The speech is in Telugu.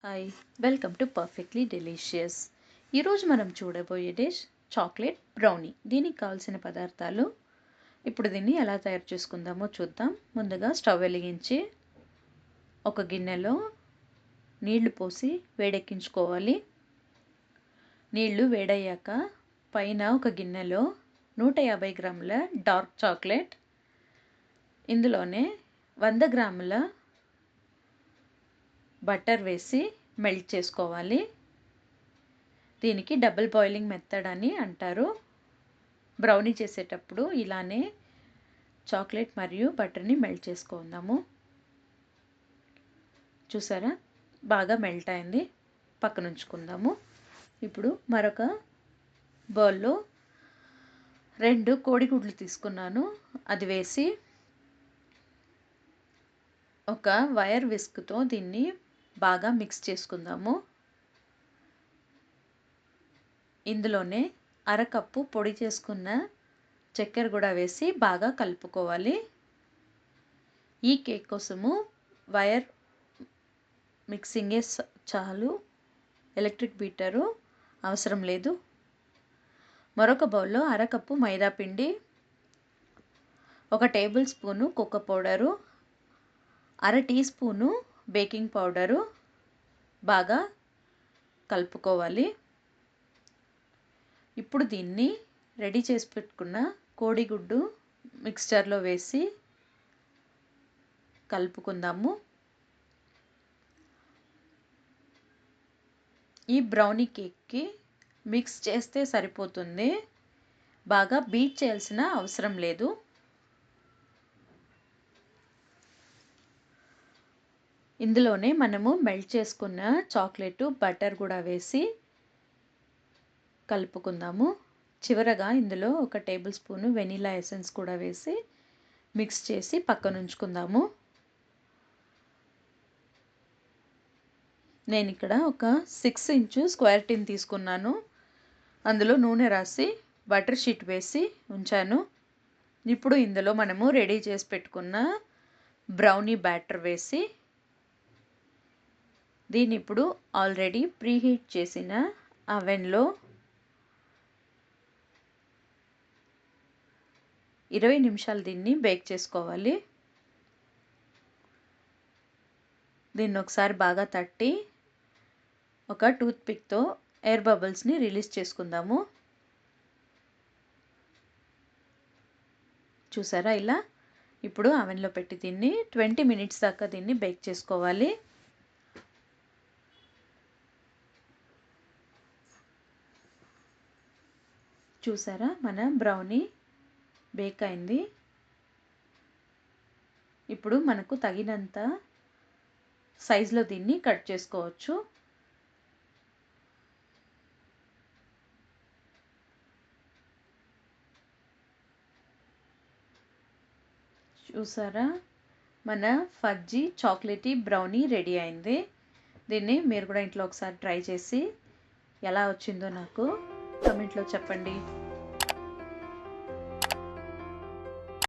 Hi, welcome to perfectly delicious. ఈరోజు మనం చూడబోయే డిష్ చాక్లెట్ బ్రౌనీ. దీనికి కావాల్సిన పదార్థాలు ఇప్పుడు దీన్ని ఎలా తయారు చేసుకుందామో చూద్దాం. ముందుగా స్టవ్ వెలిగించి ఒక గిన్నెలో నీళ్లు పోసి వేడెక్కించుకోవాలి. నీళ్లు వేడయ్యాక పైన ఒక గిన్నెలో 150 గ్రాముల డార్క్ చాక్లెట్, ఇందులోనే 100 గ్రాముల బటర్ వేసి మెల్ట్ చేసుకోవాలి. దీనికి డబుల్ బాయిలింగ్ మెథడ్ అని అంటారు. బ్రౌనీ చేసేటప్పుడు ఇలానే చాక్లెట్ మరియు బటర్ని మెల్ట్ చేసుకుందాము. చూసారా, బాగా మెల్ట్ అయింది. పక్కన ఉంచుకుందాము. ఇప్పుడు మరొక బౌల్లో 2 కోడిగుడ్లు తీసుకున్నాను. అది వేసి ఒక వైర్ విస్క్తో దీన్ని బాగా మిక్స్ చేసుకుందాము. ఇందులోనే అరకప్పు పొడి చేసుకున్న చక్కెర కూడా వేసి బాగా కలుపుకోవాలి. ఈ కేక్ కోసము వైర్ మిక్సింగే చాలు, ఎలక్ట్రిక్ బీటరు అవసరం లేదు. మరొక బౌల్లో అరకప్పు మైదా పిండి, 1 tablespoon cocoa powder, 1/2 teaspoon baking powder బాగా కలుపుకోవాలి. ఇప్పుడు దీన్ని రెడీ చేసి పెట్టుకున్న కోడిగుడ్డు మిక్స్చర్లో వేసి కలుపుకుందాము. ఈ బ్రౌనీ కేక్కి మిక్స్ చేస్తే సరిపోతుంది, బాగా బీట్ చేయాల్సిన అవసరం లేదు. ఇందులోనే మనము మెల్ట్ చేసుకున్న చాక్లెట్, బటర్ కూడా వేసి కలుపుకుందాము. చివరగా ఇందులో 1 టేబుల్ స్పూను వెనిలా ఎసెన్స్ కూడా వేసి మిక్స్ చేసి పక్కన ఉంచుకుందాము. నేను ఇక్కడ ఒక 6 ఇంచు స్క్వేర్ టిన్ తీసుకున్నాను. అందులో నూనె రాసి బటర్ షీట్ వేసి ఉంచాను. ఇప్పుడు ఇందులో మనము రెడీ చేసి పెట్టుకున్న బ్రౌనీ బ్యాటర్ వేసి దీన్ని ఇప్పుడు ఆల్రెడీ ప్రీహీట్ చేసిన అవెన్లో 20 నిమిషాలు దీన్ని బేక్ చేసుకోవాలి. దీన్ని ఒకసారి బాగా తట్టి ఒక టూత్ పిక్తో ఎయిర్ బబుల్స్ని రిలీజ్ చేసుకుందాము. చూసారా ఇలా. ఇప్పుడు అవెన్లో పెట్టి దీన్ని 20 మినిట్స్ దాకా దీన్ని బేక్ చేసుకోవాలి. చూసారా, మన బ్రౌనీ బేక్ అయింది. ఇప్పుడు మనకు తగినంత సైజులో దీన్ని కట్ చేసుకోవచ్చు. చూసారా, మన ఫజ్జీ చాక్లెటీ బ్రౌనీ రెడీ అయింది. దీన్ని మీరు కూడా ఇంట్లో ఒకసారి ట్రై చేసి ఎలా వచ్చిందో నాకు కమెంట్లో చెప్పండి.